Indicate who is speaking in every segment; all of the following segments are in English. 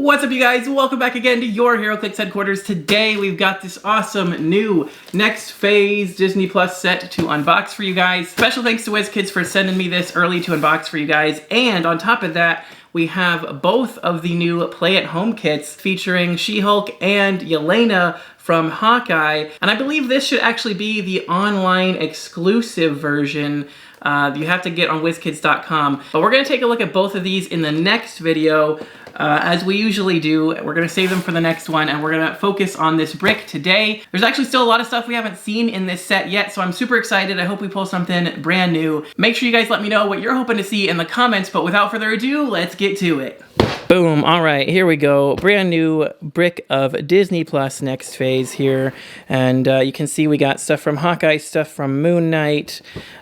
Speaker 1: What's up, you guys? Welcome back again to your Heroclix headquarters. Today we've got this awesome new Next Phase Disney Plus set to unbox for you guys. Special thanks to Wizkids for sending me this early to unbox for you guys. And on top of that, we have both of the new play-at-home kits featuring She-Hulk and Yelena from Hawkeye. And I believe this should actually be the online exclusive version you have to get on Wizkids.com. But we're going to take a look at both of these in the next video. As we usually do, we're going to save them for the next one, and we're going to focus on this brick today. There's actually still a lot of stuff we haven't seen in this set yet, so I'm super excited. I hope we pull something brand new. Make sure you guys let me know what you're hoping to see in the comments, but without further ado, let's get to it. Boom, all right, here we go. Brand new brick of Disney Plus Next Phase here. And you can see we got stuff from Hawkeye, stuff from Moon Knight,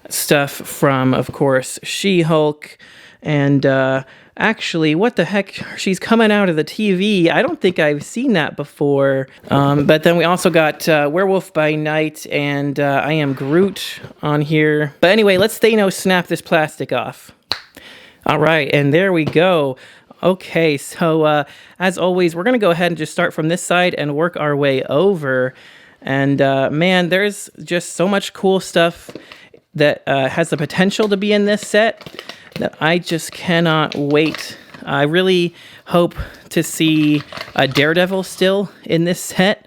Speaker 1: stuff from, of course, She-Hulk, and actually, what the heck? She's coming out of the TV. I don't think I've seen that before. But then we also got Werewolf by Night and I Am Groot on here. But anyway, let's snap this plastic off. All right, and there we go. Okay, so as always, we're going to go ahead and just start from this side and work our way over. And man, there's just so much cool stuff that has the potential to be in this set that I just cannot wait. I really hope to see Daredevil still in this set.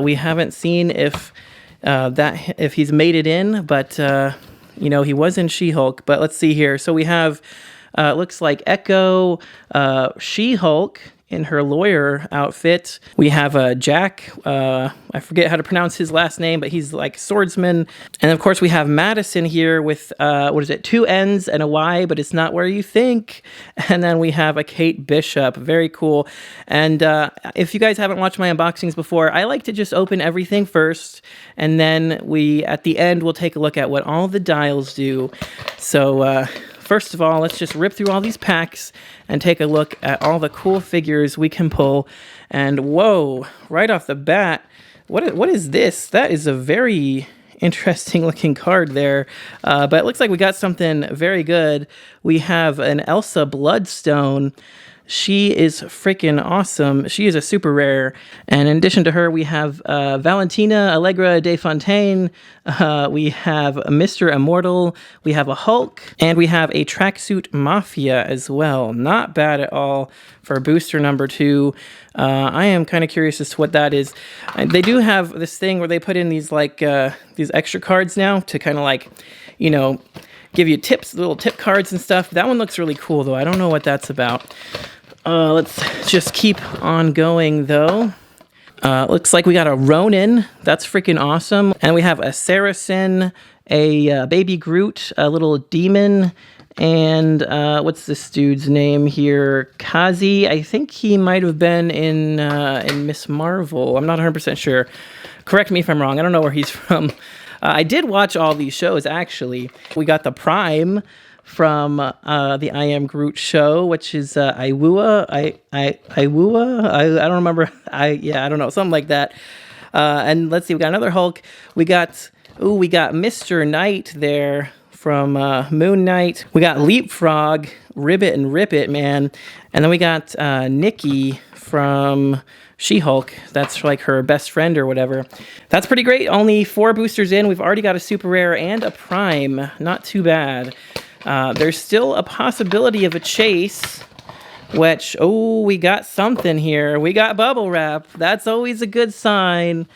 Speaker 1: We haven't seen if he's made it in, but you know, he was in She-Hulk. But let's see here. So we have looks like Echo, She-Hulk in her lawyer outfit. We have Jack, I forget how to pronounce his last name, but he's like swordsman. And of course we have Madison here with, what is it, 2 N's and a Y, but it's not where you think. And then we have a Kate Bishop, very cool. And if you guys haven't watched my unboxings before, I like to just open everything first, and then at the end, we'll take a look at what all the dials do. So, first of all, let's just rip through all these packs and take a look at all the cool figures we can pull. And whoa, right off the bat, what is this? That is a very interesting looking card there. But it looks like we got something very good. We have an Elsa Bloodstone. She is freaking awesome. She is a super rare. And in addition to her, we have Valentina Allegra de Fontaine. We have Mr. Immortal. We have a Hulk. And we have a Tracksuit Mafia as well. Not bad at all for booster number 2. I am kind of curious as to what that is. They do have this thing where they put in these these extra cards now to kind of like, you know, give you tips, little tip cards and stuff. That one looks really cool though. I don't know what that's about. Let's just keep on going, though. Looks like we got a Ronin. That's freaking awesome. And we have a Saracen, a Baby Groot, a little demon, and what's this dude's name here? Kazi. I think he might have been in Miss Marvel. I'm not 100% sure. Correct me if I'm wrong. I don't know where he's from. I did watch all these shows, actually. We got the Prime from the I Am Groot show, which is Iwua. Iwua? I don't remember. I don't know, something like that. And let's see, we got another Hulk. We got Mr. Knight there from Moon Knight. We got Leapfrog, Ribbit and Rip It, man. And then we got Nikki from She-Hulk. That's like her best friend or whatever. That's pretty great. Only 4 boosters in. We've already got a super rare and a prime. Not too bad. There's still a possibility of a chase, which, oh, we got something here. We got bubble wrap. That's always a good sign.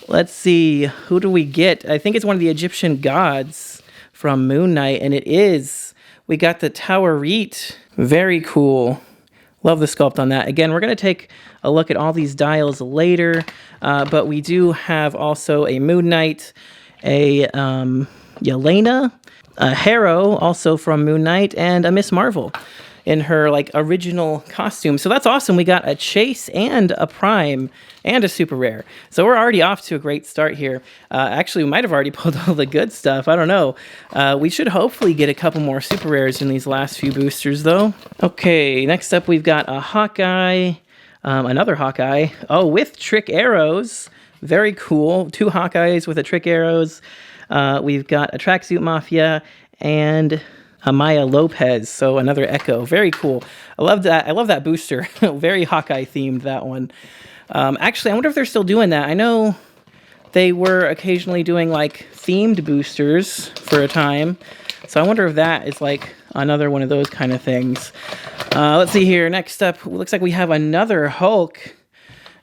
Speaker 1: Let's see. Who do we get? I think it's one of the Egyptian gods from Moon Knight, and it is. We got the Towerit. Very cool. Love the sculpt on that. Again, we're going to take a look at all these dials later, but we do have also a Moon Knight, a Yelena, a Hero, also from Moon Knight, and a Miss Marvel in her like original costume. So that's awesome. We got a Chase and a Prime and a super rare. So we're already off to a great start here. Actually, we might have already pulled all the good stuff. I don't know. We should hopefully get a couple more super rares in these last few boosters, though. Okay, next up we've got a Hawkeye, another Hawkeye. Oh, with trick arrows. Very cool. 2 Hawkeyes with a trick arrows. We've got a Tracksuit Mafia and Amaya Lopez, so another Echo. Very cool. I love that. I love that booster. Very Hawkeye themed, that one. Actually, I wonder if they're still doing that. I know they were occasionally doing like themed boosters for a time. So I wonder if that is like another one of those kind of things. Let's see here. Next up, looks like we have another Hulk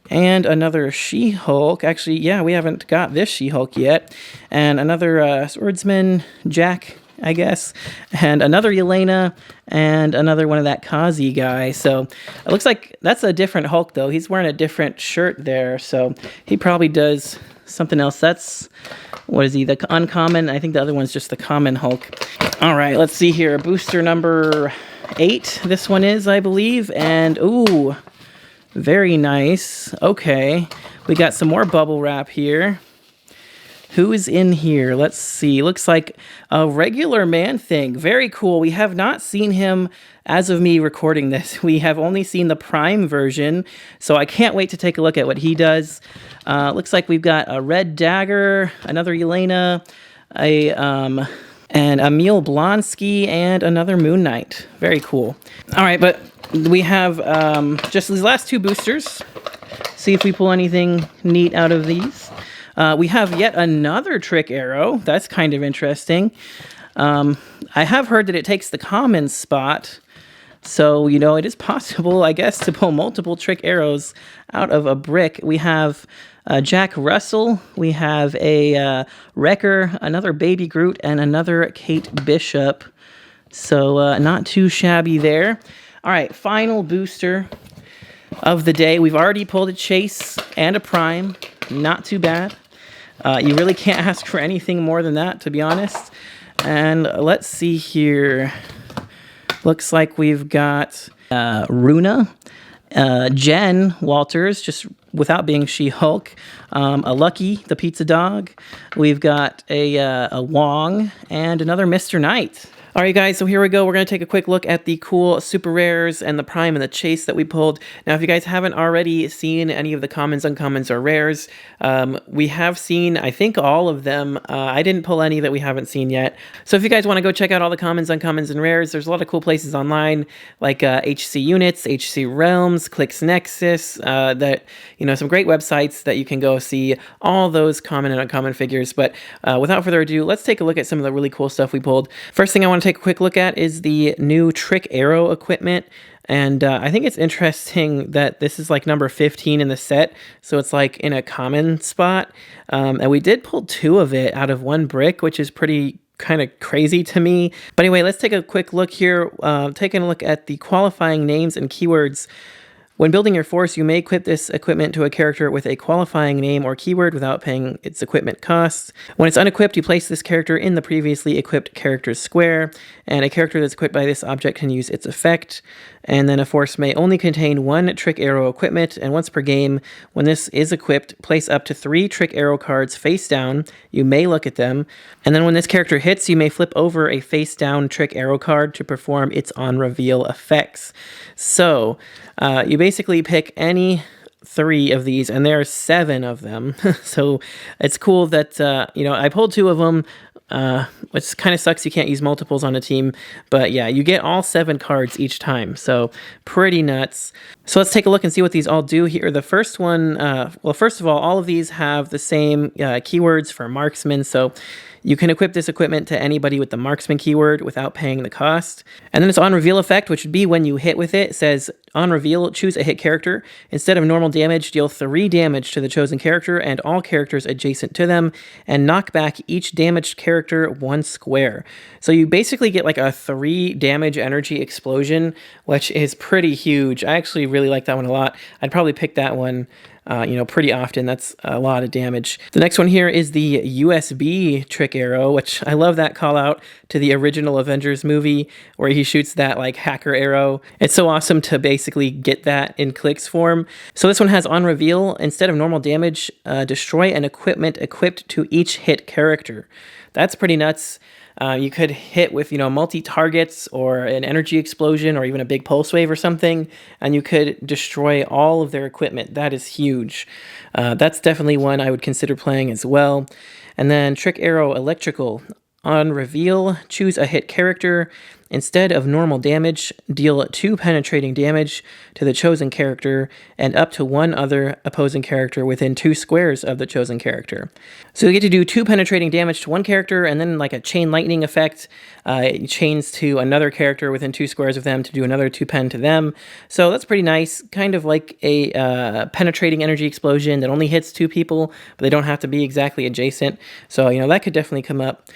Speaker 1: and another She-Hulk. Actually, yeah, we haven't got this She-Hulk yet. And another Swordsman Jack, I guess. And another Yelena and another one of that Kazi guy. So it looks like that's a different Hulk, though. He's wearing a different shirt there. So he probably does something else. That's, what is he, the uncommon? I think the other one's just the common Hulk. All right, let's see here. Booster number 8, this one is, I believe. And, ooh, very nice. Okay, we got some more bubble wrap here. Who is in here? Let's see. Looks like a regular Man-Thing. Very cool. We have not seen him as of me recording this. We have only seen the Prime version, so I can't wait to take a look at what he does. Looks like we've got a Red Dagger, another Yelena, and Emil Blonsky, and another Moon Knight. Very cool. All right, but we have just these last 2 boosters. See if we pull anything neat out of these. We have yet another Trick Arrow. That's kind of interesting. I have heard that it takes the common spot. So, you know, it is possible, I guess, to pull multiple Trick Arrows out of a brick. We have Jack Russell. We have a Wrecker, another Baby Groot, and another Kate Bishop. So, not too shabby there. All right, final booster of the day. We've already pulled a Chase and a Prime. Not too bad. You really can't ask for anything more than that, to be honest. And let's see here. Looks like we've got Runa, Jen Walters, just without being She-Hulk, a Lucky, the pizza dog. We've got a Wong, and another Mr. Knight. All right, guys, so here we go. We're going to take a quick look at the cool super rares and the Prime and the Chase that we pulled. Now, if you guys haven't already seen any of the commons, uncommons, or rares, we have seen, I think, all of them. I didn't pull any that we haven't seen yet. So if you guys want to go check out all the commons, uncommons, and rares, there's a lot of cool places online, like HC Units, HC Realms, Clicks Nexus, that, you know, some great websites that you can go see all those common and uncommon figures. But without further ado, let's take a look at some of the really cool stuff we pulled. First thing I want to take a quick look at is the new Trick Arrow equipment. And I think it's interesting that this is like number 15 in the set, so it's like in a common spot. And we did pull 2 of it out of 1 brick, which is pretty kind of crazy to me. But anyway, let's take a quick look here, taking a look at the qualifying names and keywords. When building your force, you may equip this equipment to a character with a qualifying name or keyword without paying its equipment costs. When it's unequipped, you place this character in the previously equipped character's square, and a character that's equipped by this object can use its effect. And then a force may only contain 1 Trick Arrow equipment, and once per game, when this is equipped, place up to 3 Trick Arrow cards face down. You may look at them, and then when this character hits, you may flip over a face down Trick Arrow card to perform its on-reveal effects. So, you basically pick any 3 of these, and there are 7 of them. So it's cool that, you know, I pulled 2 of them, which kind of sucks you can't use multiples on a team. But yeah, you get all 7 cards each time. So pretty nuts. So let's take a look and see what these all do here. The first one, well, first of all of these have the same keywords for marksman. So you can equip this equipment to anybody with the marksman keyword without paying the cost. And then it's on reveal effect, which would be when you hit with it. It says on reveal, choose a hit character. Instead of normal damage, deal 3 damage to the chosen character and all characters adjacent to them, and knock back each damaged character 1 square. So you basically get like a 3 damage energy explosion, which is pretty huge. I actually really like that one a lot. I'd probably pick that one you know, pretty often. That's a lot of damage. The next one here is the USB Trick Arrow, which I love that call out to the original Avengers movie where he shoots that like hacker arrow. It's so awesome to basically get that in clicks form. So this one has on reveal, instead of normal damage, destroy an equipment equipped to each hit character. That's pretty nuts. You could hit with, you know, multi-targets or an energy explosion or even a big pulse wave or something, and you could destroy all of their equipment. That is huge. That's definitely one I would consider playing as well. And then Trick Arrow Electrical.
Speaker 2: On reveal, choose a hit character. Instead of normal damage, deal 2 penetrating damage to the chosen character and up to 1 other opposing character within 2 squares of the chosen character. So you get to do 2 penetrating damage to one character, and then like a chain lightning effect, it chains to another character within 2 squares of them to do another 2 pen to them. So that's pretty nice, kind of like a penetrating energy explosion that only hits 2 people, but they don't have to be exactly adjacent. So, that could definitely come up.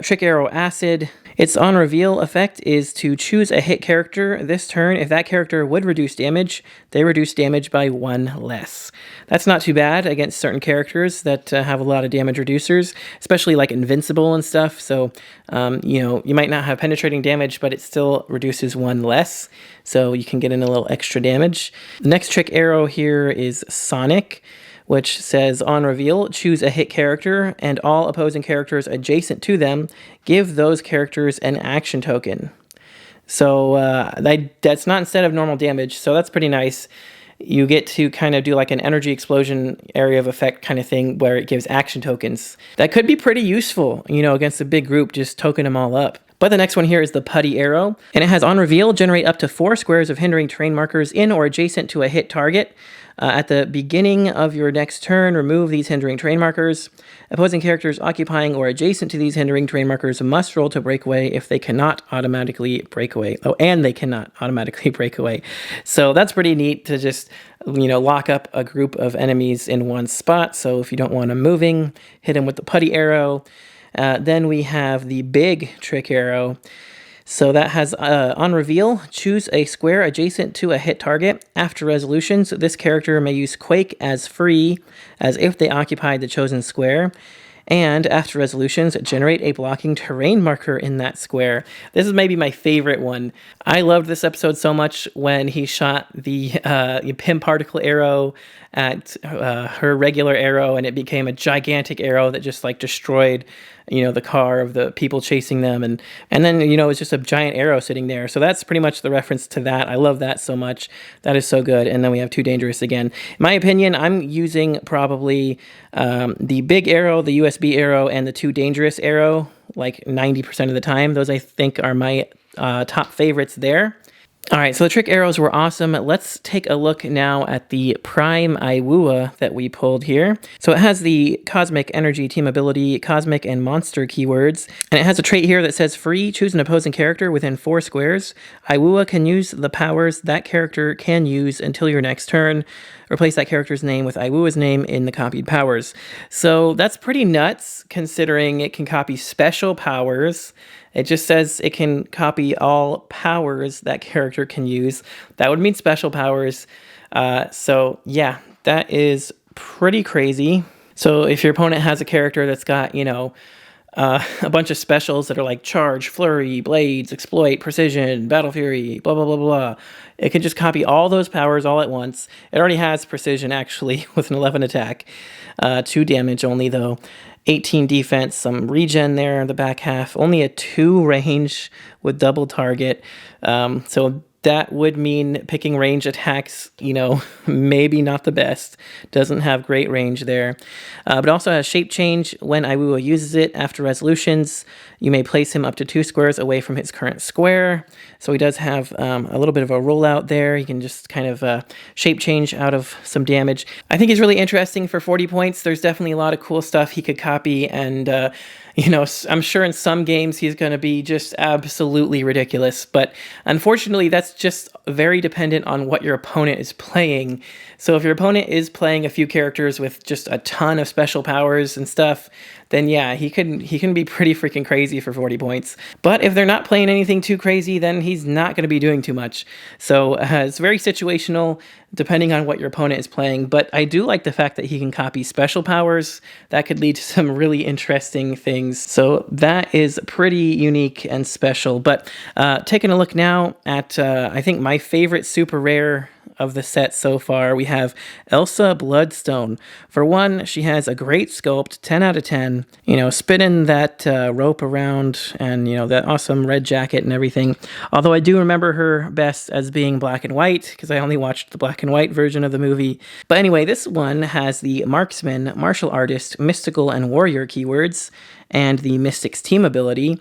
Speaker 2: Trick Arrow Acid. Its on reveal effect is to choose a hit character this turn. If that character would reduce damage, they reduce damage by 1 less. That's not too bad against certain characters that have a lot of damage reducers, especially like Invincible and stuff. So, you might not have penetrating damage, but it still reduces 1 less. So you can get in a little extra damage. The next Trick Arrow here is Sonic, which says, on reveal, choose a hit character, and all opposing characters adjacent to them, give those characters an action token. So that's not instead of normal damage, so that's pretty nice. You get to kind of do like an energy explosion area of effect kind of thing where it gives action tokens. That could be pretty useful, against a big group, just token them all up. But the next one here is the Putty Arrow, and it has on reveal, generate up to 4 squares of hindering terrain markers in or adjacent to a hit target. At the beginning of your next turn, remove these hindering terrain markers. Opposing characters occupying or adjacent to these hindering terrain markers must roll to break away if they cannot automatically break away. Oh, and they cannot automatically break away. So that's pretty neat to just, lock up a group of enemies in one spot. So if you don't want them moving, hit them with the Putty Arrow. Then we have the Big Trick Arrow. So that has, on reveal, choose a square adjacent to a hit target. After resolutions, this character may use Quake as free, as if they occupied the chosen square. And after resolutions, generate a blocking terrain marker in that square. This is maybe my favorite one. I loved this episode so much when he shot the Pim Particle Arrow at her regular arrow, and it became a gigantic arrow that just like destroyed the car of the people chasing them, and then it was just a giant arrow sitting there. So that's pretty much the reference to that. I love that so much. That is so good. And then we have 2 dangerous again. In my opinion, I'm using probably the big arrow, the USB arrow, and the 2 dangerous arrow like 90% of the time. Those I think are my top favorites there. All right, so the trick arrows were awesome. Let's take a look now at the Prime Iwua that we pulled here. So it has the Cosmic Energy Team Ability, Cosmic and Monster keywords, and it has a trait here that says free, choose an opposing character within 4 squares. Iwua can use the powers that character can use until your next turn. Replace that character's name with Iwua's name in the copied powers. So that's pretty nuts, considering it can copy special powers. It just says it can copy all powers that character can use. That would mean special powers. So yeah, that is pretty crazy. So if your opponent has a character that's got, a bunch of specials that are like Charge, Flurry, Blades, Exploit, Precision, Battle Fury, blah, blah, blah, blah. It can just copy all those powers all at once. It already has Precision, actually, with an 11 attack. 2 damage only, though. 18 defense, some regen there in the back half. Only a 2 range with double target. So that would mean picking range attacks, maybe not the best. Doesn't have great range there. But also has shape change. When Iwua uses it after resolutions, you may place him up to 2 squares away from his current square. So he does have a little bit of a rollout there. You can just kind of shape change out of some damage. I think he's really interesting for 40 points. There's definitely a lot of cool stuff he could copy, and I'm sure in some games he's going to be just absolutely ridiculous. But unfortunately, that's just very dependent on what your opponent is playing. So if your opponent is playing a few characters with just a ton of special powers and stuff, then yeah, he can be pretty freaking crazy for 40 points. But if they're not playing anything too crazy, then he's not going to be doing too much. So it's very situational, depending on what your opponent is playing. But I do like the fact that he can copy special powers. That could lead to some really interesting things. So that is pretty unique and special. But taking a look now at, I think, my favorite super rare of the set so far, we have Elsa Bloodstone. For one, she has a great sculpt, 10 out of 10, spinning that rope around, and that awesome red jacket and everything. Although I do remember her best as being black and white, because I only watched the black and white version of the movie. But anyway, this one has the marksman, martial artist, mystical, and warrior keywords, and the Mystic's Team ability.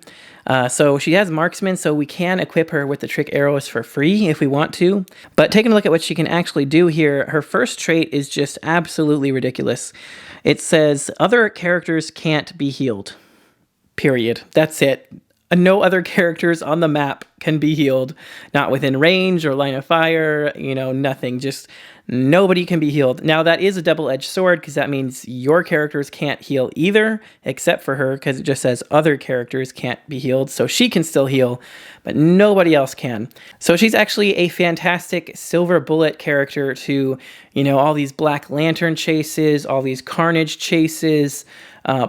Speaker 2: So she has Marksman, so we can equip her with the Trick Arrows for free if we want to. But taking a look at what she can actually do here, her first trait is just absolutely ridiculous. It says, other characters can't be healed. Period. That's it. No other characters on the map can be healed. Not within range or line of fire, nothing. Just nobody can be healed. Now, that is a double-edged sword because that means your characters can't heal either, except for her, because it just says other characters can't be healed. So she can still heal, but nobody else can. So she's actually a fantastic silver bullet character to, all these Black Lantern chases, all these Carnage chases,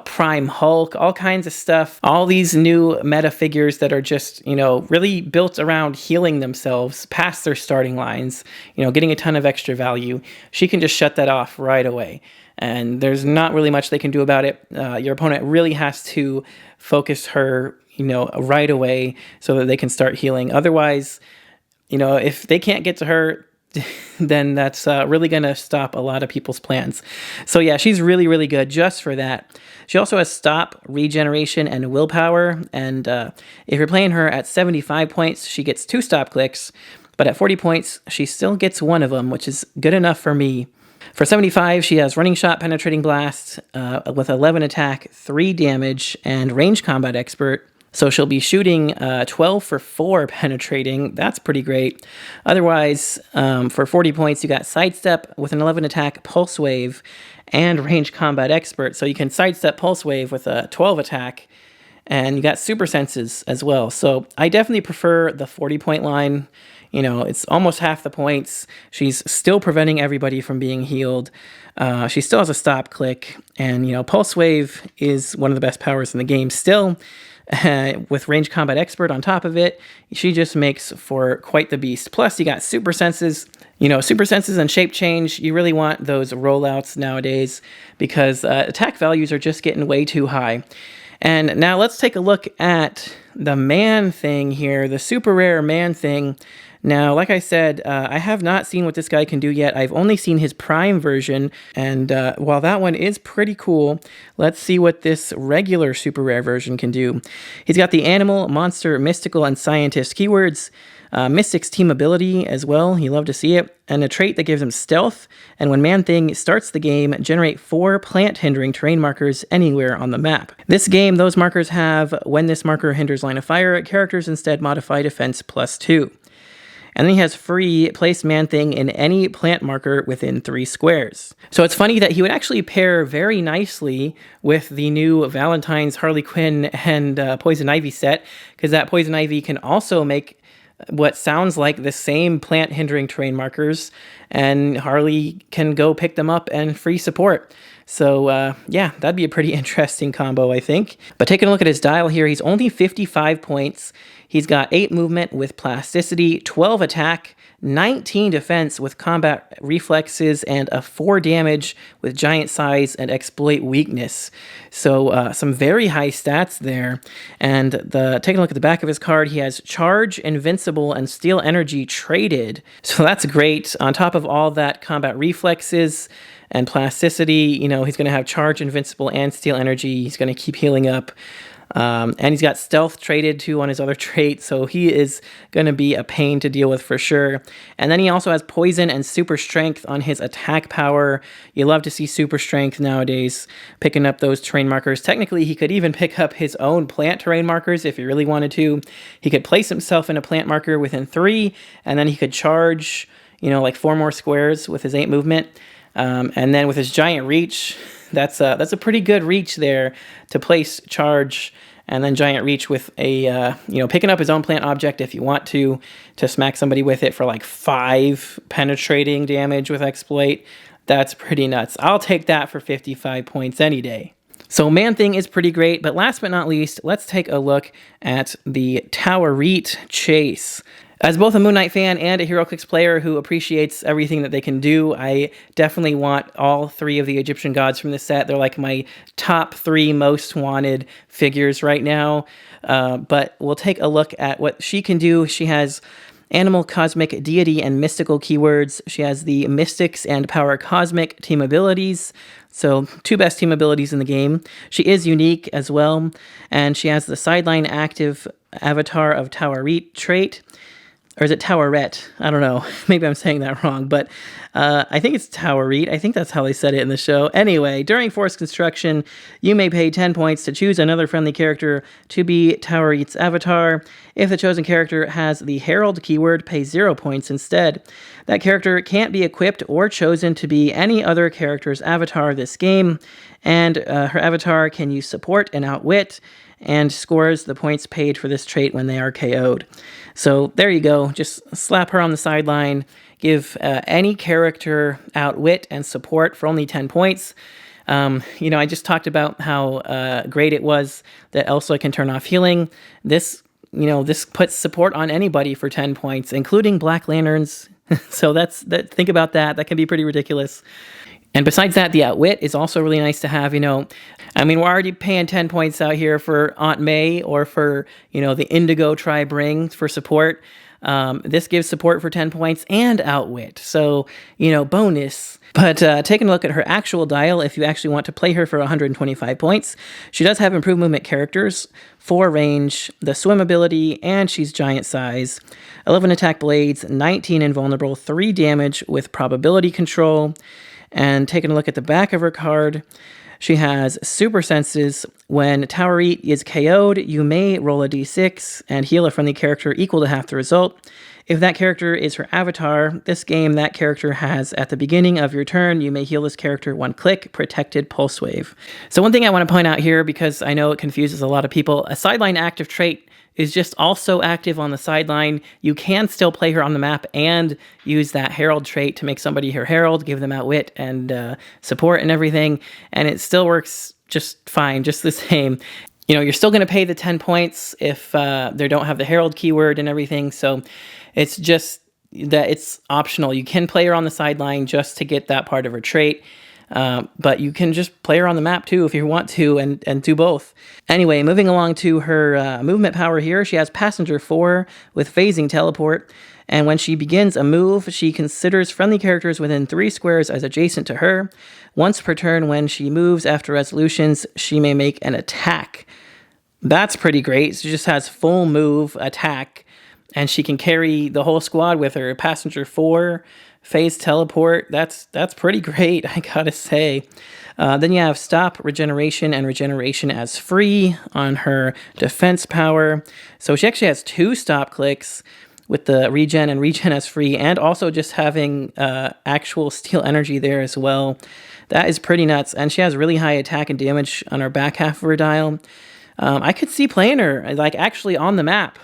Speaker 2: Prime Hulk, all kinds of stuff. All these new meta figures that are just, really built around healing themselves past their starting lines, getting a ton of extra value. She can just shut that off right away. And there's not really much they can do about it. Your opponent really has to focus her, right away so that they can start healing. Otherwise, if they can't get to her, then that's really going to stop a lot of people's plans. So yeah, she's really, really good just for that. She also has Stop, Regeneration, and Willpower. And if you're playing her at 75 points, she gets 2 stop clicks. But at 40 points, she still gets 1 of them, which is good enough for me. For 75, she has Running Shot, Penetrating Blast, with 11 attack, 3 damage, and Range Combat Expert. So she'll be shooting 12 for 4 penetrating. That's pretty great. Otherwise, for 40 points, you got Sidestep with an 11 attack, Pulse Wave, and Range Combat Expert. So you can Sidestep Pulse Wave with a 12 attack, and you got Super Senses as well. So I definitely prefer the 40-point line. It's almost half the points. She's still preventing everybody from being healed. She still has a stop click, and Pulse Wave is one of the best powers in the game still. With Range Combat Expert on top of it, she just makes for quite the beast. Plus, you got Super Senses. Super Senses and Shape Change, you really want those rollouts nowadays because attack values are just getting way too high. And now let's take a look at the man thing here, the super rare man thing. Now, like I said, I have not seen what this guy can do yet. I've only seen his Prime version, and while that one is pretty cool, let's see what this regular super rare version can do. He's got the Animal, Monster, Mystical, and Scientist keywords, Mystic's Team ability as well, you love to see it, and a trait that gives him Stealth, and when Man-Thing starts the game, generate 4 plant-hindering terrain markers anywhere on the map. This game, those markers have, when this marker hinders line of fire, characters instead modify defense +2. And then he has free place Man-Thing in any plant marker within 3 squares. So it's funny that he would actually pair very nicely with the new Valentine's Harley Quinn and Poison Ivy set, because that Poison Ivy can also make what sounds like the same plant hindering terrain markers, and Harley can go pick them up and free support. So yeah, that'd be a pretty interesting combo, I think. But taking a look at his dial here, he's only 55 points. He's got 8 movement with Plasticity, 12 attack, 19 defense with combat reflexes, and a 4 damage with giant size and exploit weakness. So some very high stats there. And taking a look at the back of his card, he has Charge, Invincible, and Steel Energy traded. So that's great. On top of all that combat reflexes and Plasticity, he's going to have Charge, Invincible, and Steel Energy. He's going to keep healing up. And he's got Stealth traded too on his other trait, so he is going to be a pain to deal with for sure. And then he also has Poison and Super Strength on his attack power. You love to see Super Strength nowadays, picking up those terrain markers. Technically, he could even pick up his own plant terrain markers if he really wanted to. He could place himself in a plant marker within 3, and then he could charge, like 4 more squares with his 8 movement. And then with his giant reach, that's a pretty good reach there to place Charge and then giant reach with a, picking up his own plant object if you want to smack somebody with it for like 5 penetrating damage with exploit. That's pretty nuts. I'll take that for 55 points any day. So Man-Thing is pretty great, but last but not least, let's take a look at the Towereet Chase. As both a Moon Knight fan and a Heroclix player who appreciates everything that they can do, I definitely want all 3 of the Egyptian gods from this set. They're like my top 3 most wanted figures right now. But we'll take a look at what she can do. She has animal, cosmic, deity, and mystical keywords. She has the Mystics and Power Cosmic team abilities, so 2 best team abilities in the game. She is unique as well, and she has the sideline active avatar of Towerit trait. Or is it Towerette? I don't know. Maybe I'm saying that wrong, but I think it's Towerit. I think that's how they said it in the show. Anyway, during force construction, you may pay 10 points to choose another friendly character to be Towerit's avatar. If the chosen character has the Herald keyword, pay 0 points instead. That character can't be equipped or chosen to be any other character's avatar this game, and her avatar can use support and outwit, and scores the points paid for this trait when they are KO'd. So there you go. Just slap her on the sideline. Give any character outwit and support for only 10 points. I just talked about how great it was that Elsa can turn off healing. This puts support on anybody for 10 points, including Black Lanterns. So think about that. That can be pretty ridiculous. And besides that, the outwit is also really nice to have, we're already paying 10 points out here for Aunt May or for, the Indigo Tribe Ring for support. This gives support for 10 points and outwit. So, bonus. But taking a look at her actual dial, if you actually want to play her for 125 points, she does have improved movement characters, 4 range, the swim ability, and she's giant size. 11 attack blades, 19 invulnerable, 3 damage with probability control. And taking a look at the back of her card, she has super senses. When Towerit is KO'd, you may roll a d6 and heal a friendly character equal to half the result. If that character is her avatar, this game that character has at the beginning of your turn, you may heal this character 1 click, protected pulse wave. So one thing I want to point out here, because I know it confuses a lot of people, a sideline active trait is just also active on the sideline. You can still play her on the map and use that Herald trait to make somebody her Herald, give them outwit and support and everything, and it still works just fine, just the same. You're still going to pay the 10 points if they don't have the Herald keyword and everything, so it's just that it's optional. You can play her on the sideline just to get that part of her trait. But you can just play her on the map too if you want to, and do both. Anyway, moving along to her movement power here, she has Passenger 4 with phasing teleport, and when she begins a move, she considers friendly characters within 3 squares as adjacent to her. Once per turn, when she moves after resolutions, she may make an attack. That's pretty great. She just has full move attack, and she can carry the whole squad with her. Passenger 4, phase teleport, that's pretty great, I gotta say. Then you have stop, regeneration, and regeneration as free on her defense power. So she actually has 2 stop clicks with the regen and regen as free, and also just having actual steal energy there as well. That is pretty nuts, and she has really high attack and damage on her back half of her dial. I could see playing her actually on the map,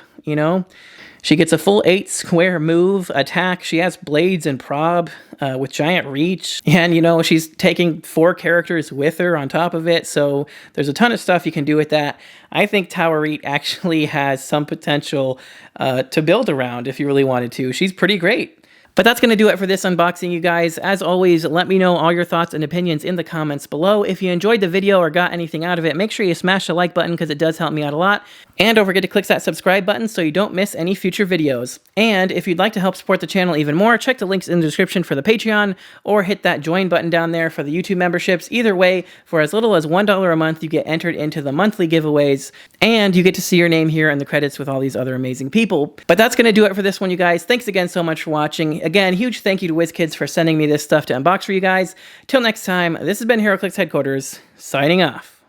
Speaker 2: She gets a full 8 square move attack. She has blades and prob with giant reach. And, she's taking 4 characters with her on top of it. So there's a ton of stuff you can do with that. I think Towerit actually has some potential to build around if you really wanted to. She's pretty great. But that's going to do it for this unboxing, you guys. As always, let me know all your thoughts and opinions in the comments below. If you enjoyed the video or got anything out of it, make sure you smash the like button because it does help me out a lot. And don't forget to click that subscribe button so you don't miss any future videos. And if you'd like to help support the channel even more, check the links in the description for the Patreon, or hit that join button down there for the YouTube memberships. Either way, for as little as $1 a month, you get entered into the monthly giveaways, and you get to see your name here in the credits with all these other amazing people. But that's going to do it for this one, you guys. Thanks again so much for watching. Again, huge thank you to Wizkids for sending me this stuff to unbox for you guys. Till next time, this has been Heroclix Headquarters, signing off.